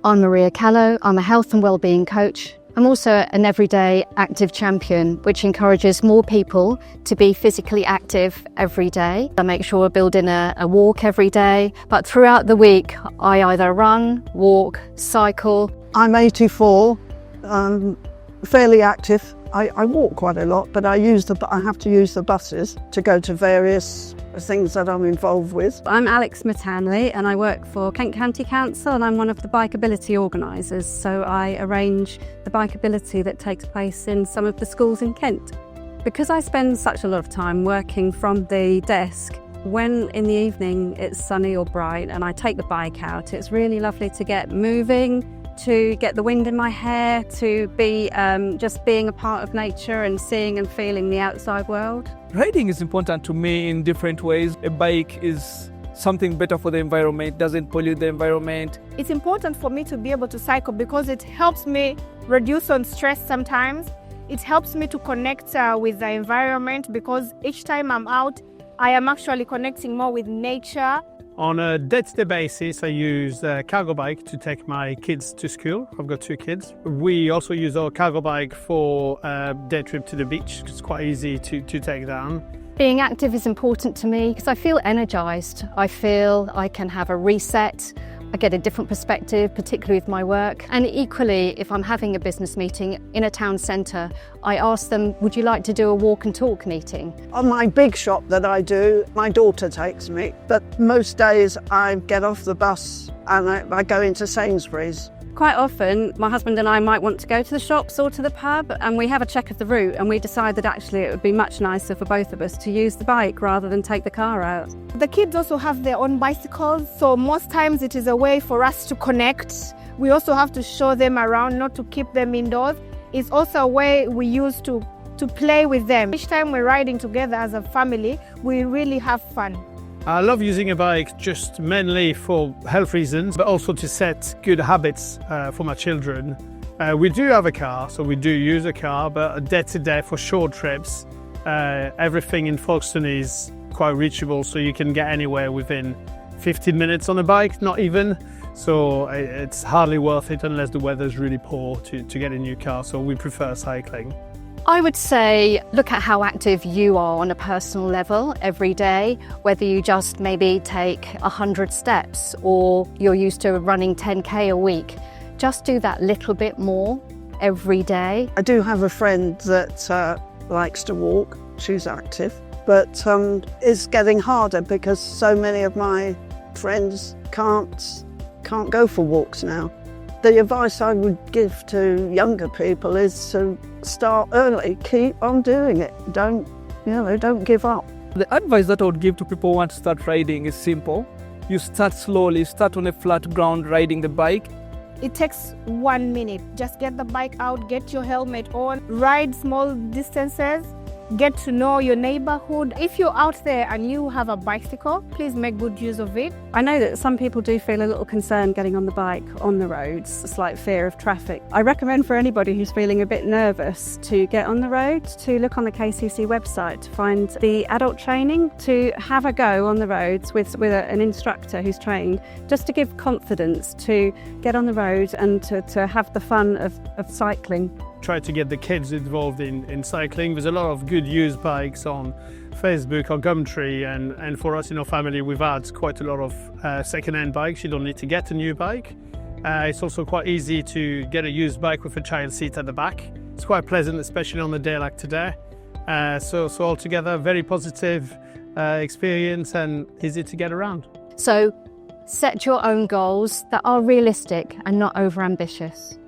I'm Maria Callow. I'm a health and wellbeing coach. I'm also an everyday active champion, which encourages more people to be physically active every day. I make sure I build in a walk every day, but throughout the week, I either run, walk, cycle. I'm 84, fairly active. I walk quite a lot, but I have to use the buses to go to various things that I'm involved with. I'm Alex Mattanley and I work for Kent County Council and I'm one of the bikeability organisers, so I arrange the bikeability that takes place in some of the schools in Kent. Because I spend such a lot of time working from the desk, when in the evening it's sunny or bright and I take the bike out, it's really lovely to get moving, to get the wind in my hair, to be just being a part of nature and seeing and feeling the outside world. Riding is important to me in different ways. A bike is something better for the environment, doesn't pollute the environment. It's important for me to be able to cycle because it helps me reduce on stress sometimes. It helps me to connect with the environment because each time I'm out, I am actually connecting more with nature. On a day-to-day basis, I use a cargo bike to take my kids to school. I've got 2 kids. We also use our cargo bike for a day trip to the beach. It's quite easy to take down. Being active is important to me because I feel energised. I feel I can have a reset. I get a different perspective, particularly with my work. And equally, if I'm having a business meeting in a town centre, I ask them, would you like to do a walk and talk meeting? On my big shop that I do, my daughter takes me, but most days I get off the bus and I go into Sainsbury's. Quite often, my husband and I might want to go to the shops or to the pub and we have a check of the route and we decide that actually it would be much nicer for both of us to use the bike rather than take the car out. The kids also have their own bicycles, so most times it is a way for us to connect. We also have to show them around, not to keep them indoors. It's also a way we use to play with them. Each time we're riding together as a family, we really have fun. I love using a bike just mainly for health reasons, but also to set good habits for my children. We do have a car, so we do use a car, but day-to-day for short trips, everything in Folkestone is quite reachable, so you can get anywhere within 15 minutes on a bike, not even. So it's hardly worth it unless the weather's really poor to get a new car, so we prefer cycling. I would say look at how active you are on a personal level every day, whether you just maybe take 100 steps or you're used to running 10k a week. Just do that little bit more every day. I do have a friend that likes to walk. She's active, but it's getting harder because so many of my friends can't go for walks now. The advice I would give to younger people is to start early, keep on doing it. Don't give up. The advice that I would give to people who want to start riding is simple. You start slowly, start on a flat ground riding the bike. It takes 1 minute. Just get the bike out, get your helmet on, ride small distances, get to know your neighborhood. If you're out there and you have a bicycle, please make good use of it. I know that some people do feel a little concerned getting on the bike on the roads, a slight fear of traffic. I recommend for anybody who's feeling a bit nervous to get on the road, to look on the KCC website to find the adult training, to have a go on the roads with an instructor who's trained, just to give confidence to get on the road and to have the fun of cycling. Try to get the kids involved in cycling. There's a lot of good used bikes on Facebook or Gumtree, and for us in our family we've had quite a lot of second-hand bikes. You don't need to get a new bike. It's also quite easy to get a used bike with a child seat at the back. It's quite pleasant, especially on a day like today. So altogether, very positive experience and easy to get around. So set your own goals that are realistic and not overambitious.